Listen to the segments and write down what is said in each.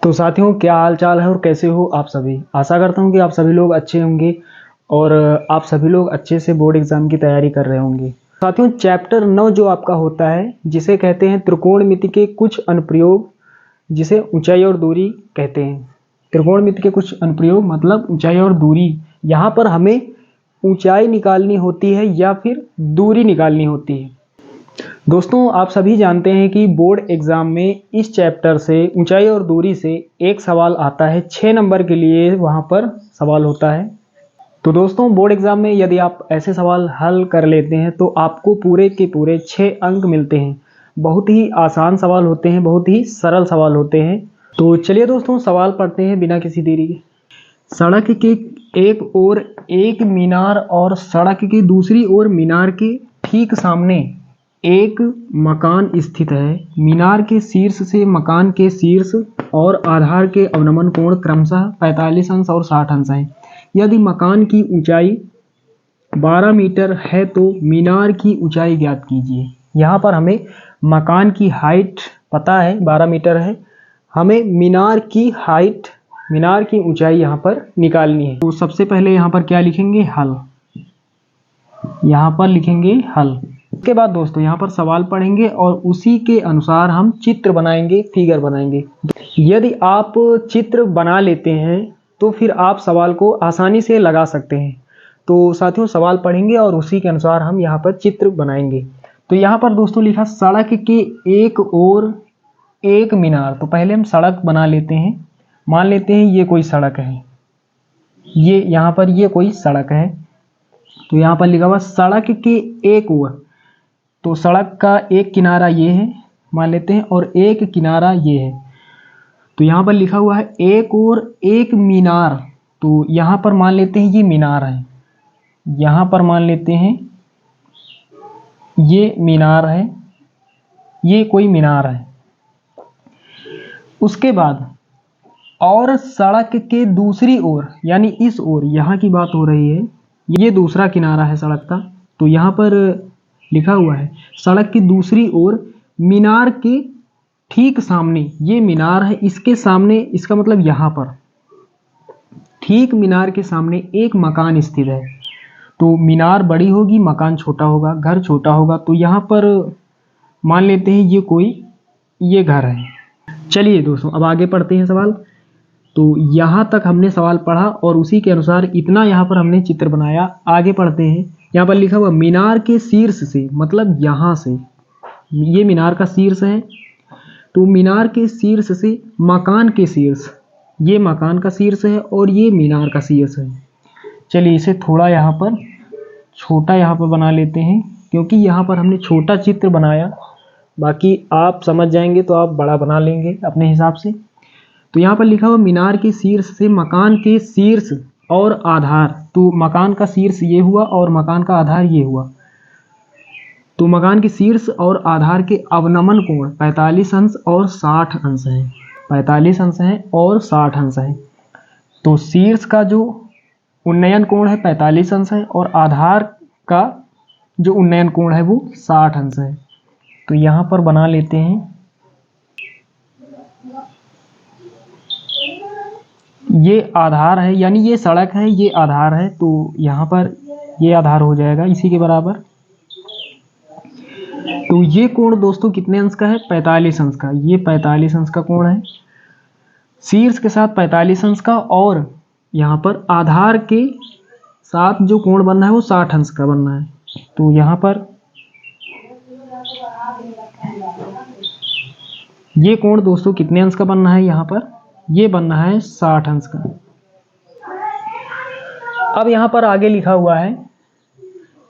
तो साथियों, क्या हाल चाल है और कैसे हो आप सभी। आशा करता हूँ कि आप सभी लोग अच्छे होंगे और आप सभी लोग अच्छे से बोर्ड एग्जाम की तैयारी कर रहे होंगे। साथियों, चैप्टर 9 जो आपका होता है, जिसे कहते हैं त्रिकोणमिति के कुछ अनुप्रयोग, जिसे ऊंचाई और दूरी कहते हैं। त्रिकोणमिति के कुछ अनुप्रयोग मतलब ऊंचाई और दूरी। यहाँ पर हमें ऊंचाई निकालनी होती है या फिर दूरी निकालनी होती है। दोस्तों, आप सभी जानते हैं कि बोर्ड एग्जाम में इस चैप्टर से ऊंचाई और दूरी से एक सवाल आता है। 6 नंबर के लिए वहां पर सवाल होता है। तो दोस्तों, बोर्ड एग्जाम में यदि आप ऐसे सवाल हल कर लेते हैं तो आपको पूरे के पूरे 6 अंक मिलते हैं। बहुत ही आसान सवाल होते हैं, बहुत ही सरल सवाल होते हैं। तो चलिए दोस्तों, सवाल पढ़ते हैं बिना किसी देरी के। सड़क के एक ओर एक मीनार और सड़क की दूसरी ओर मीनार के ठीक सामने एक मकान स्थित है। मीनार के शीर्ष से मकान के शीर्ष और आधार के अवनमन कोण क्रमशः 45 अंश और 60 अंश है। यदि मकान की ऊंचाई 12 मीटर है तो मीनार की ऊंचाई ज्ञात कीजिए। यहाँ पर हमें मकान की हाइट पता है 12 मीटर है, हमें मीनार की हाइट, मीनार की ऊंचाई यहाँ पर निकालनी है। तो सबसे पहले यहाँ पर क्या लिखेंगे, हल। यहाँ पर लिखेंगे हल। उसके बाद दोस्तों यहाँ पर सवाल पढ़ेंगे और उसी के अनुसार हम चित्र बनाएंगे, फिगर बनाएंगे। यदि आप चित्र बना लेते हैं तो फिर आप सवाल को आसानी से लगा सकते हैं। तो साथियों, सवाल पढ़ेंगे और उसी के अनुसार हम यहाँ पर चित्र बनाएंगे। तो यहाँ पर दोस्तों लिखा सड़क के एक ओर एक मीनार। तो पहले हम सड़क बना लेते हैं। मान लेते हैं ये कोई सड़क है, ये यहाँ पर ये कोई सड़क है। तो यहाँ पर लिखा हुआ सड़क के एक ओर, तो सड़क का एक किनारा ये है मान लेते हैं और एक किनारा ये है। तो यहाँ पर लिखा हुआ है एक और एक मीनार। तो यहाँ पर मान लेते हैं ये मीनार है, यहाँ पर मान लेते हैं ये मीनार है, ये कोई मीनार है। उसके बाद और सड़क के दूसरी ओर, यानी इस ओर, यहाँ की बात हो रही है, ये दूसरा किनारा है सड़क का। तो यहाँ पर लिखा हुआ है सड़क की दूसरी ओर मीनार के ठीक सामने, ये मीनार है, इसके सामने, इसका मतलब यहाँ पर ठीक मीनार के सामने एक मकान स्थित है। तो मीनार बड़ी होगी, मकान छोटा होगा, घर छोटा होगा। तो यहाँ पर मान लेते हैं ये कोई ये घर है। चलिए दोस्तों, अब आगे पढ़ते हैं सवाल। तो यहाँ तक हमने सवाल पढ़ा और उसी के अनुसार इतना यहाँ पर हमने चित्र बनाया। आगे पढ़ते हैं। यहाँ पर लिखा हुआ मीनार के शीर्ष से, मतलब यहाँ से, ये मीनार का शीर्ष है। तो मीनार के शीर्ष से मकान के शीर्ष, ये मकान का शीर्ष है और ये मीनार का शीर्ष है। चलिए इसे थोड़ा यहाँ पर छोटा यहाँ पर बना लेते हैं, क्योंकि यहाँ पर हमने छोटा चित्र बनाया। बाकी आप समझ जाएंगे तो आप बड़ा बना लेंगे अपने हिसाब से। तो यहाँ पर लिखा हुआ मीनार के शीर्ष से मकान के शीर्ष और आधार। तो मकान का शीर्ष ये हुआ और मकान का आधार ये हुआ। तो मकान के शीर्ष और आधार के अवनमन कोण 45 अंश और 60 अंश है। 45 अंश है और 60 अंश है। तो शीर्ष का जो उन्नयन कोण है 45 अंश है और आधार का जो उन्नयन कोण है वो 60 अंश है। तो यहाँ पर बना लेते हैं, ये आधार है, यानी ये सड़क है, ये आधार है। तो यहाँ पर ये आधार हो जाएगा इसी के बराबर। तो ये कोण दोस्तों कितने अंश का है, 45 अंश का। ये 45 अंश का कोण है, शीर्ष के साथ 45 अंश का, और यहाँ पर आधार के साथ जो कोण बनना है वो 60 अंश का बनना है। तो यहाँ पर ये कोण दोस्तों कितने अंश का बनना है, यहाँ पर ये बनना है 60 अंश का। अब यहाँ पर आगे लिखा हुआ है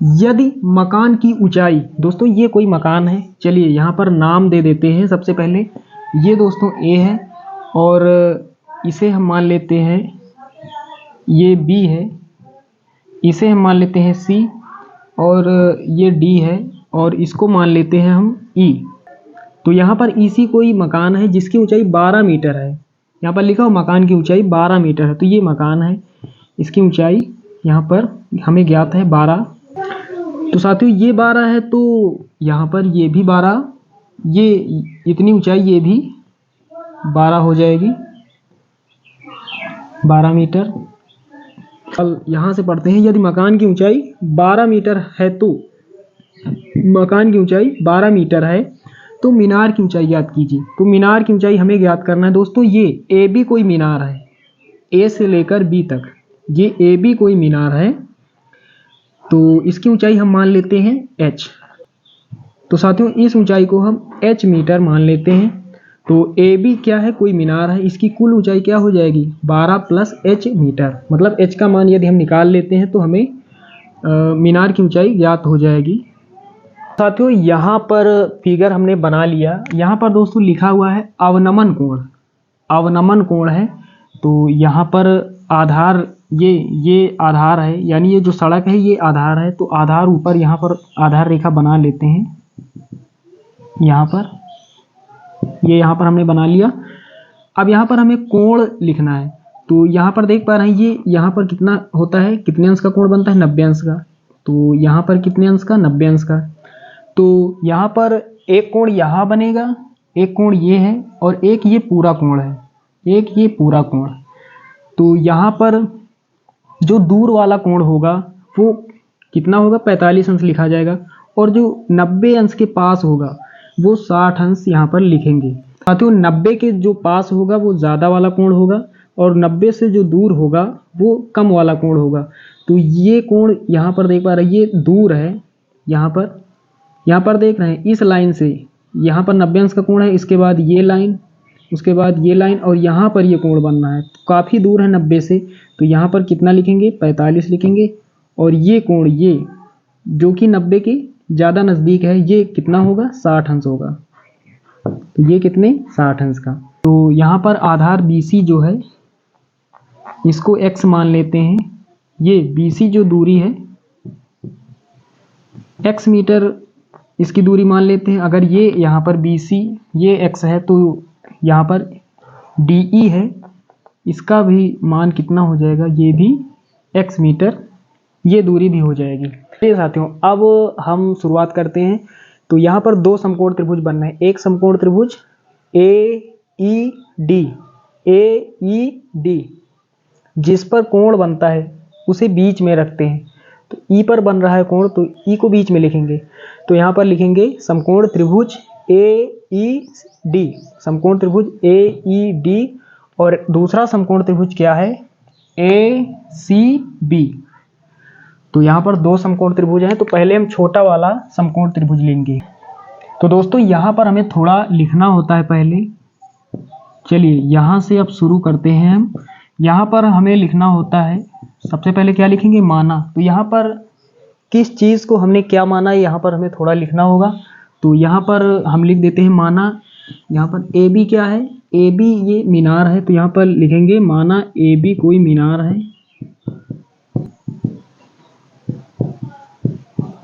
यदि मकान की ऊंचाई, दोस्तों ये कोई मकान है। चलिए यहाँ पर नाम दे देते हैं। सबसे पहले ये दोस्तों ए है और इसे हम मान लेते हैं ये बी है, इसे हम मान लेते हैं सी, और ये डी है और इसको मान लेते हैं हम ई। तो यहाँ पर इसी कोई मकान है जिसकी ऊंचाई 12 मीटर है। यहाँ पर लिखा हो मकान की ऊंचाई 12 मीटर है। तो ये मकान है, इसकी ऊंचाई यहाँ पर हमें ज्ञात है 12। तो साथियों ये 12 है, तो यहाँ पर ये भी 12, ये इतनी ऊंचाई ये भी 12 हो जाएगी। 12 मीटर। अब यहाँ से पढ़ते हैं, यदि मकान की ऊंचाई 12 मीटर है तो मकान की ऊंचाई 12 मीटर है तो मीनार की ऊंचाई ज्ञात कीजिए। तो मीनार की ऊंचाई हमें ज्ञात करना है दोस्तों। ये ए बी कोई मीनार है, ए से लेकर बी तक ये ए बी कोई मीनार है, तो इसकी ऊंचाई हम मान लेते हैं h। तो साथियों इस ऊंचाई को हम h मीटर मान लेते हैं। तो ए बी क्या है, कोई मीनार है, इसकी कुल ऊंचाई क्या हो जाएगी 12 प्लस h मीटर। मतलब h का मान यदि हम निकाल लेते हैं तो हमें मीनार की ऊंचाई ज्ञात हो जाएगी। साथियों यहाँ पर फिगर हमने बना लिया। यहाँ पर दोस्तों लिखा हुआ है अवनमन कोण, अवनमन कोण है। तो यहाँ पर आधार ये आधार है, यानी ये जो सड़क है ये आधार है। तो आधार ऊपर यहाँ पर आधार रेखा बना लेते हैं। यहाँ पर यहाँ पर हमने बना लिया। अब यहाँ पर हमें कोण लिखना है। तो यहाँ पर देख पा रहे हैं ये यहाँ पर कितना होता है, कितने अंश का कोण बनता है 90 अंश का। तो यहाँ पर कितने अंश का 90 अंश का। तो यहाँ पर एक कोण यहाँ बनेगा, एक कोण ये है और एक ये पूरा कोण है, एक ये पूरा कोण। तो यहाँ पर जो दूर वाला कोण होगा वो कितना होगा 45 अंश लिखा जाएगा, और जो 90 अंश के पास होगा वो 60 अंश यहाँ पर लिखेंगे। साथियों 90 के जो पास होगा वो ज़्यादा वाला कोण होगा और 90 से जो दूर होगा वो कम वाला कोण होगा। तो ये कोण यहाँ पर देख पा रहे हैं ये दूर है, यहाँ पर देख रहे हैं इस लाइन से यहाँ पर 90 अंश का कोण है, इसके बाद ये लाइन, उसके बाद ये लाइन और यहाँ पर ये कोण बनना है। तो काफ़ी दूर है 90 से, तो यहाँ पर कितना लिखेंगे 45 लिखेंगे। और ये कोण ये जो कि 90 के ज़्यादा नज़दीक है ये कितना होगा 60 अंश होगा। तो ये कितने 60 अंश का। तो यहाँ पर आधार BC जो है इसको x मान लेते हैं। ये BC जो दूरी है x मीटर इसकी दूरी मान लेते हैं। अगर ये यहाँ पर BC ये x है तो यहाँ पर DE है, इसका भी मान कितना हो जाएगा, ये भी x मीटर, ये दूरी भी हो जाएगी। चलिए साथियों अब हम शुरुआत करते हैं। तो यहाँ पर दो समकोण त्रिभुज बन रहे हैं। एक समकोण त्रिभुज AED जिस पर कोण बनता है उसे बीच में रखते हैं। तो E पर बन रहा है कोण तो E को बीच में लिखेंगे। तो यहाँ पर लिखेंगे समकोण त्रिभुज AED, समकोण त्रिभुज AED। और दूसरा समकोण त्रिभुज क्या है ACB। तो यहाँ पर दो समकोण त्रिभुज हैं। तो पहले हम छोटा वाला समकोण त्रिभुज लेंगे। तो दोस्तों यहाँ पर हमें थोड़ा लिखना होता है पहले। चलिए यहाँ से अब शुरू करते हैं हम। यहाँ पर हमें लिखना होता है, सबसे पहले क्या लिखेंगे माना। तो यहाँ पर किस चीज़ को हमने क्या माना यहाँ पर हमें थोड़ा लिखना होगा। तो यहाँ पर हम लिख देते हैं माना। यहाँ पर AB क्या है, AB ये मीनार है। तो यहाँ पर लिखेंगे माना AB कोई मीनार है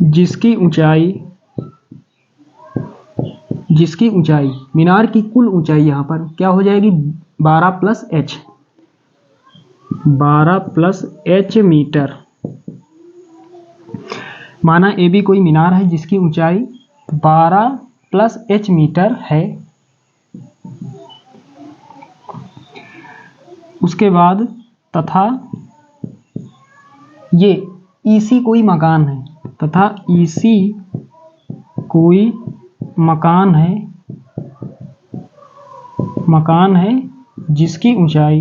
जिसकी ऊंचाई मीनार की कुल ऊंचाई यहाँ पर क्या हो जाएगी 12 प्लस h मीटर। माना AB कोई मीनार है जिसकी ऊंचाई 12 प्लस h मीटर है। उसके बाद तथा ये EC कोई मकान है, तथा EC कोई मकान है जिसकी ऊंचाई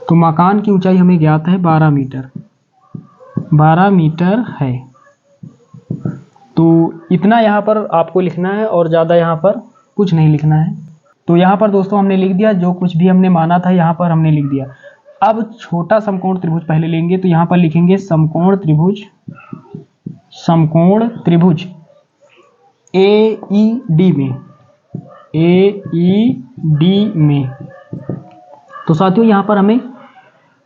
तो मकान की ऊंचाई हमें ज्ञात है 12 मीटर है। तो इतना यहाँ पर आपको लिखना है और ज़्यादा यहाँ पर कुछ नहीं लिखना है। तो यहाँ पर दोस्तों हमने लिख दिया, जो कुछ भी हमने माना था यहाँ पर हमने लिख दिया। अब छोटा समकोण त्रिभुज पहले लेंगे। तो यहाँ पर लिखेंगे समकोण त्रिभुज AED में। तो साथियों यहाँ पर हमें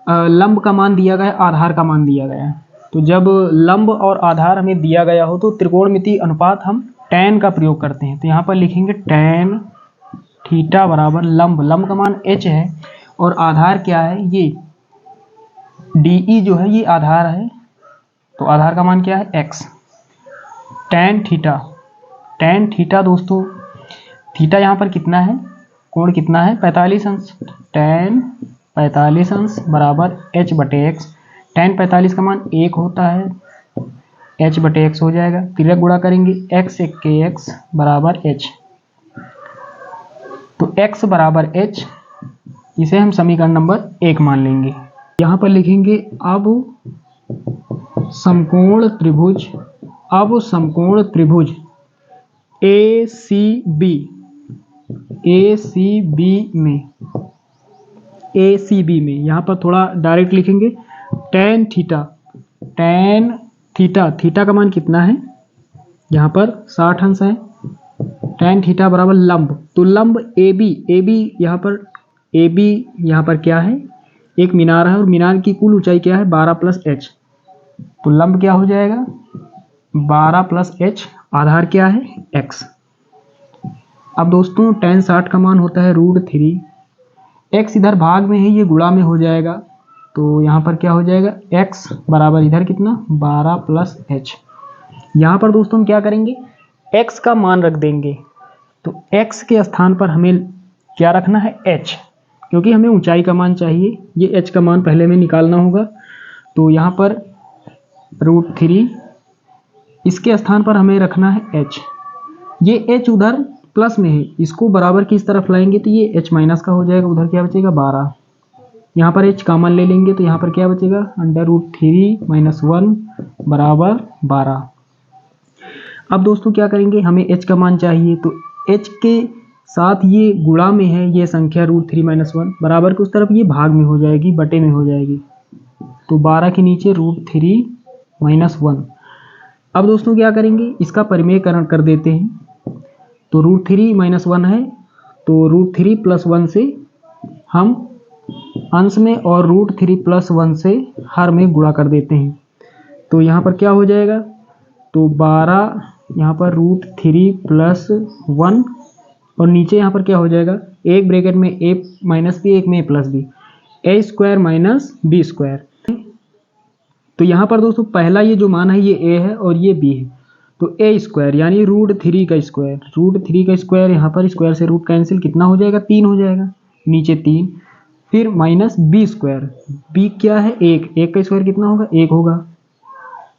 लंब का मान दिया गया, आधार का मान दिया गया है। तो जब लंब और आधार हमें दिया गया हो तो त्रिकोणमिति अनुपात हम tan का प्रयोग करते हैं। तो यहाँ पर लिखेंगे tan थीटा बराबर लंब का मान h है और आधार क्या है ये DE जो है ये आधार है। तो आधार का मान क्या है x। tan थीटा दोस्तों थीटा यहाँ पर कितना है, कोण कितना है 45 अंश, tan 45 अंश बराबर h बटे एक्स। tan 45 का मान 1 होता है, h बटे एक्स हो जाएगा। फिर गुणा करेंगे x एक के x बराबर h, तो x बराबर h, इसे हम समीकरण नंबर 1 मान लेंगे। यहाँ पर लिखेंगे अब समकोण त्रिभुज ACB में यहाँ पर थोड़ा डायरेक्ट लिखेंगे tan थीटा का मान कितना है, यहाँ पर 60 अंश है, tan थीटा बराबर लंब, तो लंब AB यहाँ पर क्या है, एक मीनार है और मीनार की कुल ऊंचाई क्या है 12 प्लस h, तो लंब क्या हो जाएगा 12 प्लस h, आधार क्या है x। अब दोस्तों tan 60 का मान होता है √3, x इधर भाग में है, ये गुणा में हो जाएगा, तो यहाँ पर क्या हो जाएगा x बराबर इधर कितना 12 प्लस h। यहाँ पर दोस्तों हम क्या करेंगे, x का मान रख देंगे, तो x के स्थान पर हमें क्या रखना है h, क्योंकि हमें ऊंचाई का मान चाहिए, ये h का मान पहले में निकालना होगा, तो यहाँ पर √3, इसके स्थान पर हमें रखना है h। ये h उधर प्लस में है, इसको बराबर की इस तरफ लाएंगे तो ये h माइनस का हो जाएगा, उधर क्या बचेगा 12, यहाँ पर h कॉमन ले लेंगे तो यहाँ पर क्या बचेगा √3 - 1 बराबर 12। अब दोस्तों क्या करेंगे, हमें h का मान चाहिए, तो h के साथ ये गुणा में है, ये संख्या √3 - 1 बराबर के उस तरफ ये भाग में हो जाएगी, बटे में हो जाएगी, तो 12 के नीचे √3 - 1। अब दोस्तों क्या करेंगे, इसका परिमेयकरण कर देते हैं, तो √3 - 1 है, तो √3 + 1 से हम अंश में और √3 + 1 से हर में गुणा कर देते हैं, तो यहाँ पर क्या हो जाएगा, तो 12 यहाँ पर √3 + 1 और नीचे यहाँ पर क्या हो जाएगा, एक ब्रैकेट में a - b, एक में a + b, a² - b²। तो यहाँ पर दोस्तों पहला ये जो मान है ये a है और ये b है, तो a² यानी √3 का स्क्वायर, यहाँ पर स्क्वायर से रूट कैंसिल, कितना हो जाएगा 3 हो जाएगा, नीचे 3, फिर माइनस b², b क्या है 1 का स्क्वायर कितना होगा 1 होगा।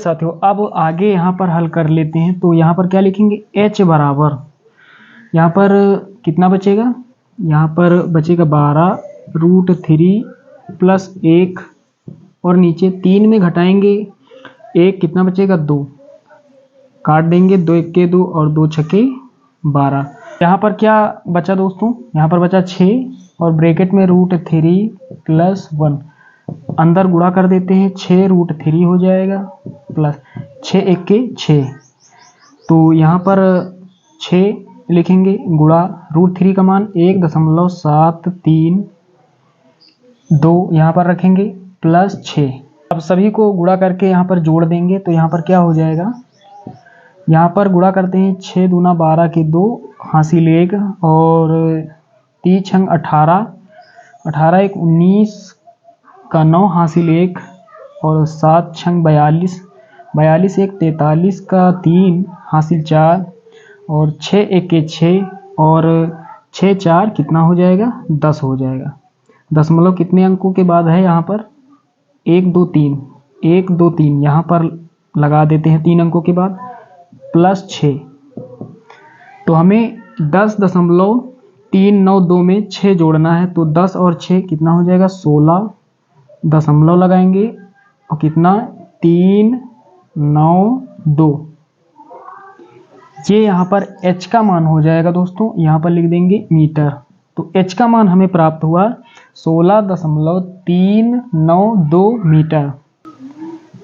साथियों अब आगे यहाँ पर हल कर लेते हैं, तो यहाँ पर क्या लिखेंगे h बराबर, यहाँ पर कितना बचेगा, यहाँ पर बचेगा 12 √3 + 1 और नीचे 3 में घटाएंगे 1, कितना बचेगा 2, काट देंगे, 2 × 1 = 2 और 2 × 6 = 12। यहाँ पर क्या बचा दोस्तों, यहाँ पर बचा 6 और ब्रैकेट में √3 + 1, अंदर गुणा कर देते हैं, 6 √3 हो जाएगा प्लस 6 × 1 = 6, तो यहाँ पर 6 लिखेंगे गुणा √3 का मान 1.732 यहाँ पर रखेंगे प्लस 6। अब सभी को गुणा करके यहाँ पर जोड़ देंगे, तो यहाँ पर क्या हो जाएगा, यहाँ पर गुणा करते हैं 6 दूना 12 के 2 हासिल 1 और 3 छंग 18, 18 × 1 = 19 का 9 हासिल 1 और 7 छंग 42, 42 × 1 = 43 का 3 हासिल 4 और 6 × 1 = 6 और 6 × 4 कितना हो जाएगा 10 हो जाएगा। दशमलव कितने अंकों के बाद है, यहाँ पर 1 2 3, 1 2 3 यहाँ पर लगा देते हैं 3 अंकों के बाद प्लस 6, तो हमें 10.392 में 6 जोड़ना है, तो 10 और 6 कितना हो जाएगा 16, दशमलव लगाएंगे और कितना 392, ये यहाँ पर h का मान हो जाएगा दोस्तों, यहाँ पर लिख देंगे मीटर, तो h का मान हमें प्राप्त हुआ 16.392 मीटर।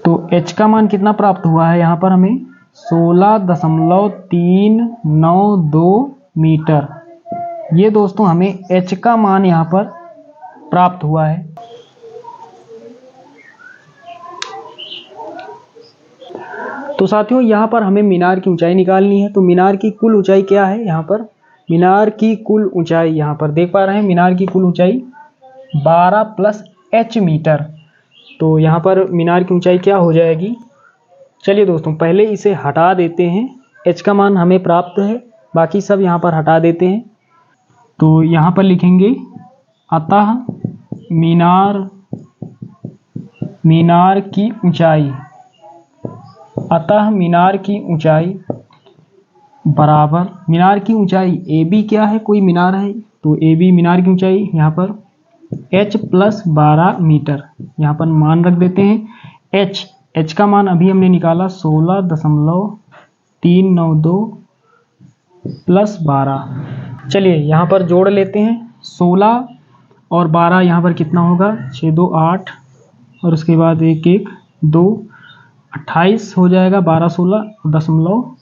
तो h का मान कितना प्राप्त हुआ है, यहाँ पर हमें 16.392 मीटर, ये दोस्तों हमें h का मान यहाँ पर प्राप्त हुआ है। तो साथियों यहाँ पर हमें मीनार की ऊंचाई निकालनी है, तो मीनार की कुल ऊंचाई क्या है, यहाँ पर मीनार की कुल ऊंचाई यहाँ पर देख पा रहे हैं, मीनार की कुल ऊंचाई 12 + h मीटर। तो यहाँ पर मीनार की ऊंचाई क्या हो जाएगी, चलिए दोस्तों पहले इसे हटा देते हैं, h का मान हमें प्राप्त है बाकी सब यहाँ पर हटा देते हैं। तो यहाँ पर लिखेंगे अतः मीनार की ऊंचाई, अतः मीनार की ऊंचाई बराबर, मीनार की ऊंचाई ए बी क्या है, कोई मीनार है, तो ए बी मीनार की ऊंचाई यहाँ पर h + 12 मीटर, यहाँ पर मान रख देते हैं। h का मान अभी हमने निकाला 16.392 + 12। चलिए यहाँ पर जोड़ लेते हैं, 16 और 12 यहाँ पर कितना होगा, 6 2 8 और उसके बाद 1 1 2 28 हो जाएगा, 12 16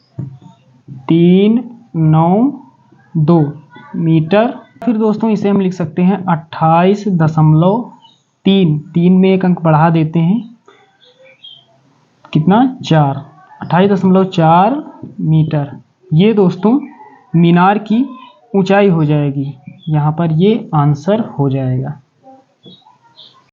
.392 मीटर। फिर दोस्तों इसे हम लिख सकते हैं 28.3, 3 में एक अंक बढ़ा देते हैं, कितना 4, 28.4 मीटर। ये दोस्तों मीनार की ऊंचाई हो जाएगी, यहाँ पर ये आंसर हो जाएगा।